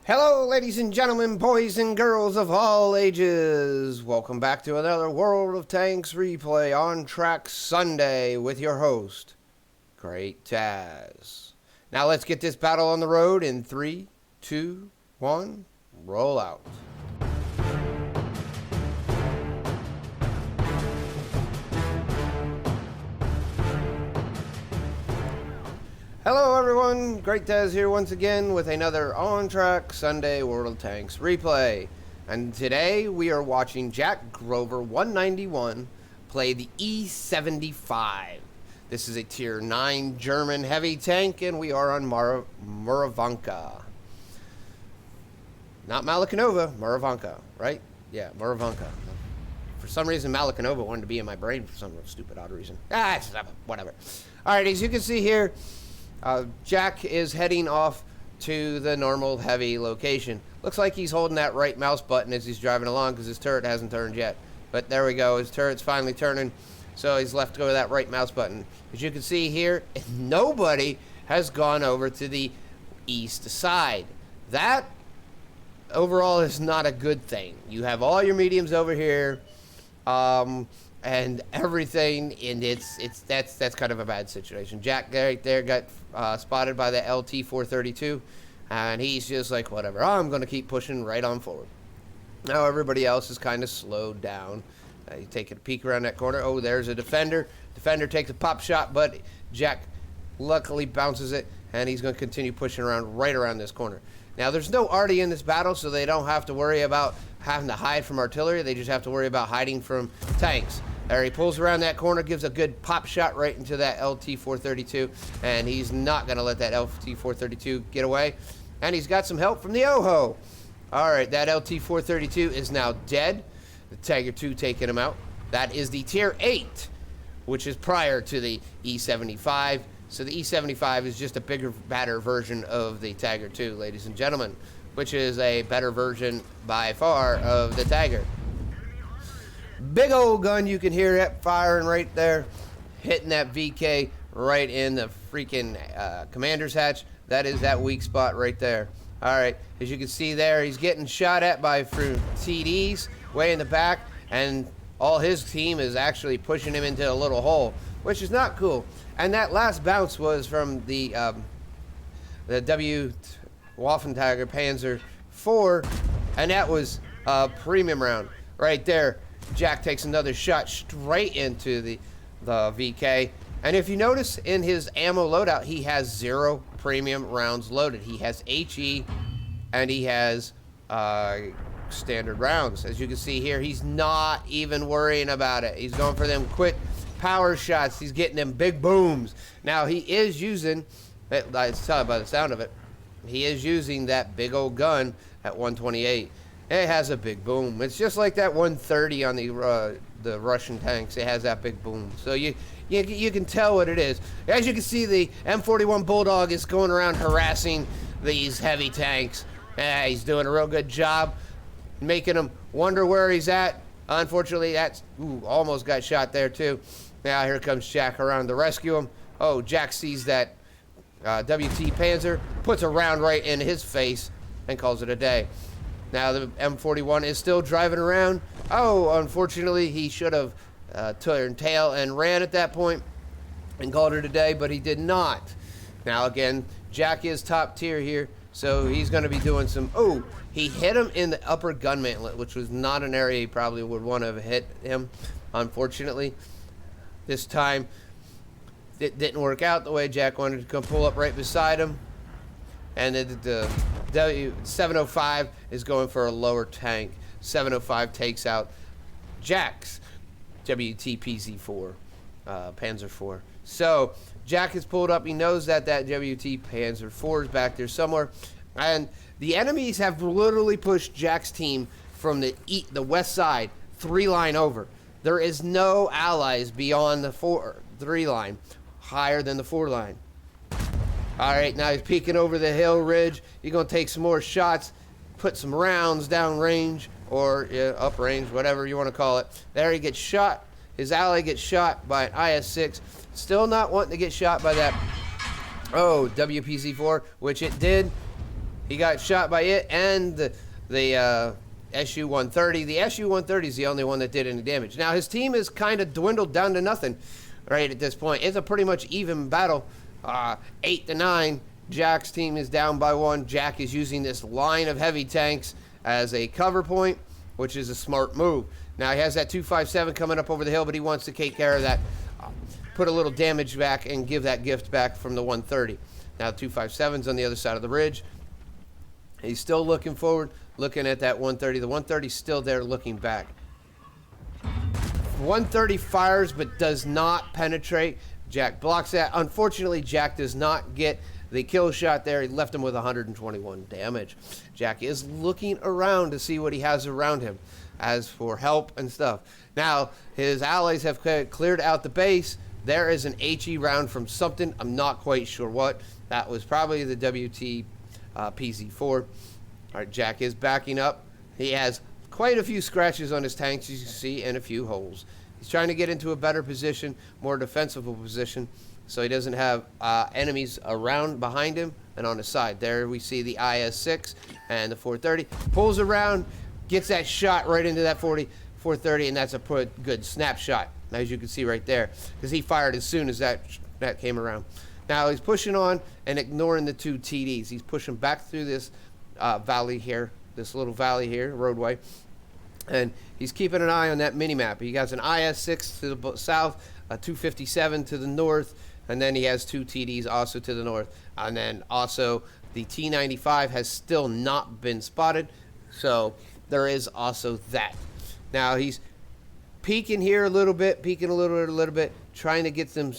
Hello, ladies and gentlemen, boys and girls of all ages. Welcome back to another World of Tanks replay on Track Sunday with your host, Great Taz. Now let's get this battle on the road in 3, 2, 1, roll out. Hello everyone, Great Taz here once again with another On Track Sunday World of Tanks replay. And today we are watching Jack Grover 191 play the E75. This is a tier 9 German heavy tank and we are on Murovanka. Not Malakanova, Murovanka, right? Yeah, Murovanka. For some reason Malakanova wanted to be in my brain for some stupid odd reason. Whatever. Alright, as you can see here, Jack is heading off to the normal heavy location. Looks like he's holding that right mouse button as he's driving along because his turret hasn't turned yet. But there we go, his turret's finally turning, so he's left to go to that right mouse button. As you can see here, nobody has gone over to the east side. That overall is not a good thing. You have all your mediums over here, and everything, and that's kind of a bad situation. Jack right there got spotted by the LT-432, and he's just like, whatever, I'm going to keep pushing right on forward. Now everybody else is kind of slowed down. You take a peek around that corner. Oh, there's a defender. Defender takes a pop shot, but Jack luckily bounces it, and he's going to continue pushing around right around this corner. Now, there's no arty in this battle, so they don't have to worry about having to hide from artillery. They just have to worry about hiding from tanks. There, he pulls around that corner, gives a good pop shot right into that LT-432, and he's not going to let that LT-432 get away. And he's got some help from the OHO. All right, that LT-432 is now dead. The Tiger II taking him out. That is the Tier 8, which is prior to the E75. So the E75 is just a bigger, badder version of the Tiger II, ladies and gentlemen, which is a better version by far of the Tiger. Big old gun, you can hear it firing right there, hitting that VK right in the freaking commander's hatch. That is that weak spot right there. All right, as you can see there, he's getting shot at by TDs way in the back, and all his team is actually pushing him into a little hole, which is not cool. And that last bounce was from the Waffenträger Panzer IV, and that was a premium round right there. Jack takes another shot straight into the VK. And if you notice in his ammo loadout, he has 0 premium rounds loaded. He has HE and he has standard rounds. As you can see here, he's not even worrying about it. He's going for them quick power shots. He's getting them big booms. Now he is using, I tell by the sound of it, he is using that big old gun at 128. It has a big boom. It's just like that 130 on the Russian tanks. It has that big boom. So you can tell what it is. As you can see, the M41 Bulldog is going around harassing these heavy tanks. He's doing a real good job, making them wonder where he's at. Unfortunately, that's almost got shot there too. Now here comes Jack around to rescue him. Oh, Jack sees that WT Panzer, puts a round right in his face, and calls it a day. Now the M41 is still driving around. Oh, unfortunately, he should have turned tail and ran at that point and called it a day, but he did not. Now again, Jack is top tier here, so he's going to be doing some... Oh, he hit him in the upper gun mantlet, which was not an area he probably would want to have hit him, unfortunately. This time, it didn't work out the way Jack wanted to come pull up right beside him. And the W705 is going for a lower tank. 705 takes out Jack's WTPZ4, Panzer IV. So Jack is pulled up. He knows that WT Panzer IV is back there somewhere. And the enemies have literally pushed Jack's team from the west side 3 line over. There is no allies beyond the 3 line, higher than the 4 line. All right, now he's peeking over the hill ridge. He's going to take some more shots, put some rounds down range or up range, whatever you want to call it. There he gets shot. His ally gets shot by an IS-6. Still not wanting to get shot by that, WPZ-4, which it did. He got shot by it and the SU-130. The SU-130 is the only one that did any damage. Now, his team is kind of dwindled down to nothing right at this point. It's a pretty much even battle. 8-9. Jack's team is down by 1. Jack is using this line of heavy tanks as a cover point, which is a smart move. Now, he has that 257 coming up over the hill, but he wants to take care of that, put a little damage back, and give that gift back from the 130. Now, 257's on the other side of the ridge. He's still looking forward, looking at that 130. The 130's still there looking back. 130 fires but does not penetrate. Jack blocks that. Unfortunately, Jack does not get the kill shot there. He left him with 121 damage. Jack is looking around to see what he has around him as for help and stuff. Now, his allies have cleared out the base. There is an HE round from something. I'm not quite sure what. That was probably the WT PZ4. All right, Jack is backing up. He has quite a few scratches on his tanks, as you can see, and a few holes. He's trying to get into a better position, more defensive position, so he doesn't have enemies around behind him and on the side. There we see the IS-6 and the 430. Pulls around, gets that shot right into that 430, and that's a good snapshot, as you can see right there, because he fired as soon as that came around. Now he's pushing on and ignoring the 2 TDs. He's pushing back through this valley here, this little valley here, roadway, and he's keeping an eye on that mini-map. He has an IS-6 to the south, a 257 to the north, and then he has 2 TDs also to the north. And then also the T-95 has still not been spotted, so there is also that. Now he's peeking here a little bit, peeking a little bit, trying to get some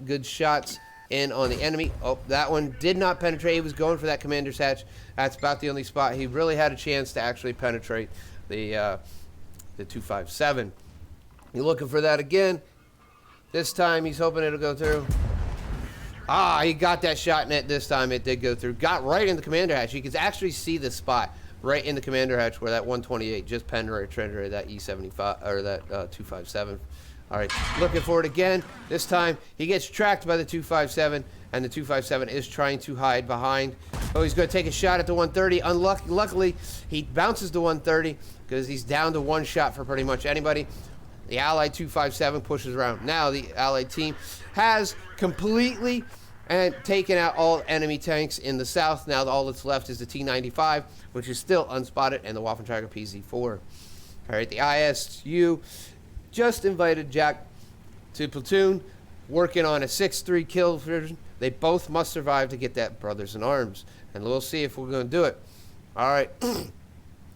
good shots in on the enemy. Oh, that one did not penetrate. He was going for that commander's hatch. That's about the only spot he really had a chance to actually penetrate the 257. You're looking for that again. This time he's hoping it'll go through. He got that shot in it. This time it did go through. Got right in the commander hatch. You can actually see the spot right in the commander hatch where that 128 just penetrated that E75 or that 257. All right, looking for it again. This time he gets tracked by the 257, and the 257 is trying to hide behind. Oh, he's going to take a shot at the 130. Luckily, he bounces the 130 because he's down to 1 shot for pretty much anybody. The Allied 257 pushes around. Now the Allied team has completely taken out all enemy tanks in the south. Now all that's left is the T-95, which is still unspotted, and the Waffenträger PZ-4. All right, the ISU just invited Jack to platoon, working on a 6-3 kill version. They both must survive to get that brothers in arms, and we'll see if we're going to do it. All right,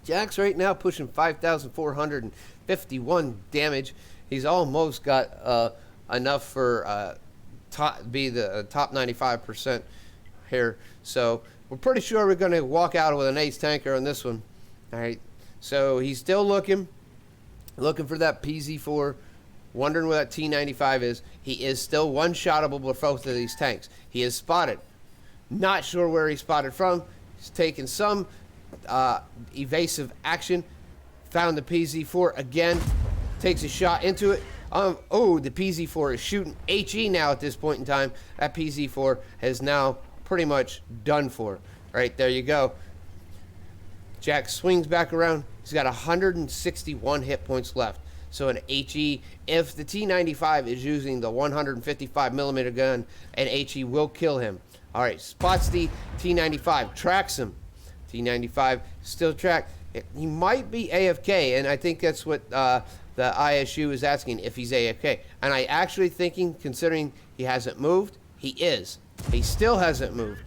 Jack's right now pushing 5,451 damage. He's almost got enough for be the top 95% here. So we're pretty sure we're going to walk out with an ace tanker on this one. All right, so he's still looking for that PZ-4, wondering where that T-95 is. He is still one-shottable with both of these tanks. He is spotted. Not sure where he's spotted from. He's taken some evasive action. Found the PZ-4 again. Takes a shot into it. The PZ-4 is shooting HE now at this point in time. That PZ-4 has now pretty much done for. Right, there you go. Jack swings back around. He's got 161 hit points left. So an HE, if the T-95 is using the 155 millimeter gun, an HE will kill him. All right, spots the T-95, tracks him. T-95 still tracked. He might be AFK, and I think that's what the ISU is asking, if he's AFK. And I actually thinking, considering he hasn't moved, he is. He still hasn't moved.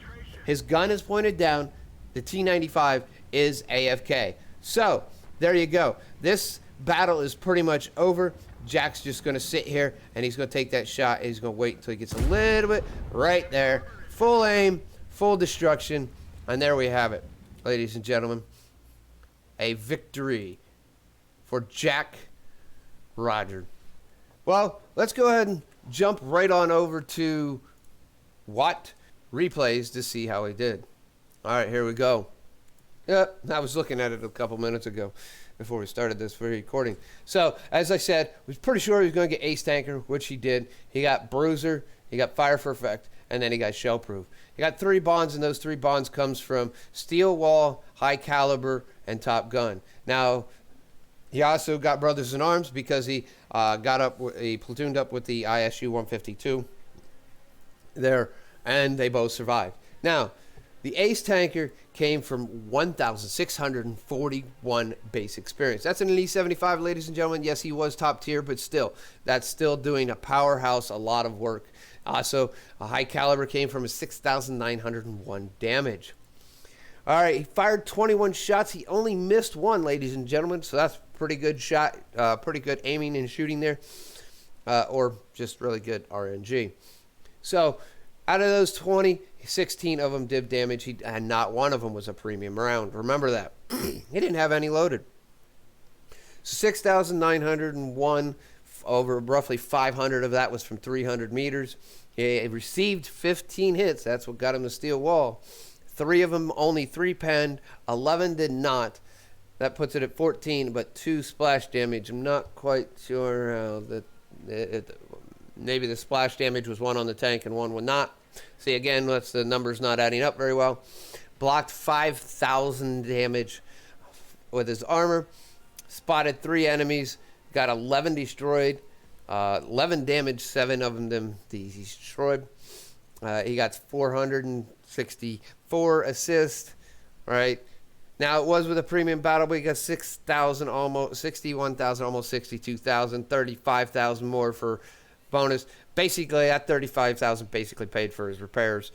His gun is pointed down. The T-95 is AFK. So, there you go. This battle is pretty much over. Jack's just going to sit here, and he's going to take that shot, and he's going to wait until he gets a little bit right there. Full aim, full destruction, and there we have it, ladies and gentlemen. A victory for Jack Roger. Well, let's go ahead and jump right on over to Watt replays to see how he did. All right, here we go. I was looking at it a couple minutes ago before we started this recording. So, as I said, I was pretty sure he was going to get Ace Tanker, which he did. He got Bruiser, he got Fire for Effect, and then he got shell proof. He got 3 bonds, and those 3 bonds comes from steel wall, high caliber, and Top Gun. Now, he also got brothers in arms because he he platooned up with the ISU 152 there, and they both survived. Now, the Ace tanker came from 1,641 base experience. That's an Elite 75, ladies and gentlemen. Yes, he was top tier, but still, that's still doing a powerhouse, a lot of work. So a high caliber came from a 6,901 damage. All right, he fired 21 shots. He only missed 1, ladies and gentlemen. So that's pretty good shot, pretty good aiming and shooting there, or just really good RNG. So out of those 20, 16 of them did damage, and not one of them was a premium round. Remember that. He didn't have any loaded. So 6,901, over roughly 500 of that was from 300 meters. He received 15 hits. That's what got him the steel wall. 3 of them only 3-penned, 11 did not. That puts it at 14, but 2 splash damage. I'm not quite sure how maybe the splash damage was 1 on the tank and 1 was not. See, again, that's the numbers not adding up very well. Blocked 5,000 damage with his armor. Spotted 3 enemies. Got 11 destroyed. 11 damage, 7 of them he destroyed. He got 464 assists. Right. Now, it was with a premium battle, but he got 6,000, almost 61,000, almost 62,000, 35,000 more for bonus. Basically, that 35,000 basically paid for his repairs.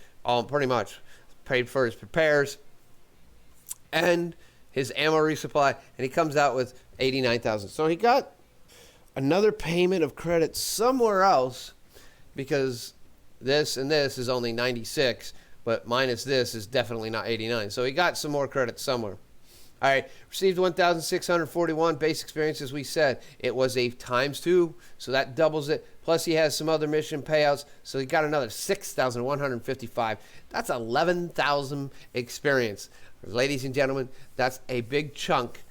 Pretty much paid for his repairs and his ammo resupply, and he comes out with 89,000. So he got another payment of credit somewhere else, because this and this is only 96, but minus this is definitely not 89. So he got some more credit somewhere. All right, received 1,641 base experience, as we said. It was a ×2, so that doubles it. Plus, he has some other mission payouts, so he got another 6,155. That's 11,000 experience. Ladies and gentlemen, that's a big chunk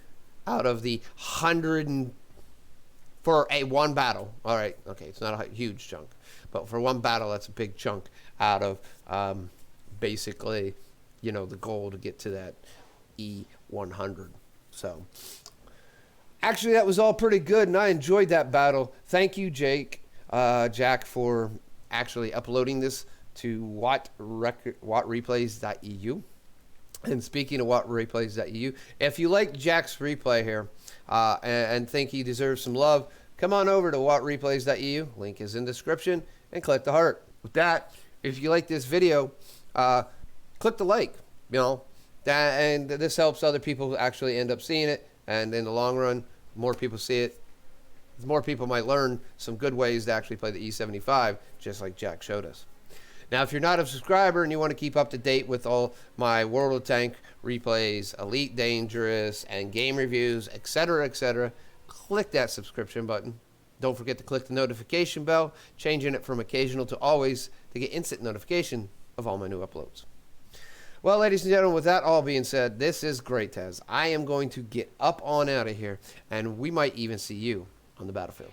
out of the 100 for a 1 battle. All right, okay, it's not a huge chunk, but for 1 battle, that's a big chunk out of basically, you know, the goal to get to that E100. So actually, that was all pretty good, and I enjoyed that battle. Thank you, Jack, for actually uploading this to whatreplays.eu. And speaking of whatreplays.eu, if you like Jack's replay here and think he deserves some love, come on over to whatreplays.eu. Link is in the description, and click the heart. With that, if you like this video, click the like, you know, and this helps other people actually end up seeing it. And in the long run, more people see it, more people might learn some good ways to actually play the E75, just like Jack showed us. Now, if you're not a subscriber and you want to keep up to date with all my World of Tank replays, Elite Dangerous, and game reviews, etc., click that subscription button. Don't forget to click the notification bell, changing it from occasional to always to get instant notification of all my new uploads. Well, ladies and gentlemen, with that all being said, this is Great Taz. I am going to get up on out of here, and we might even see you on the battlefield.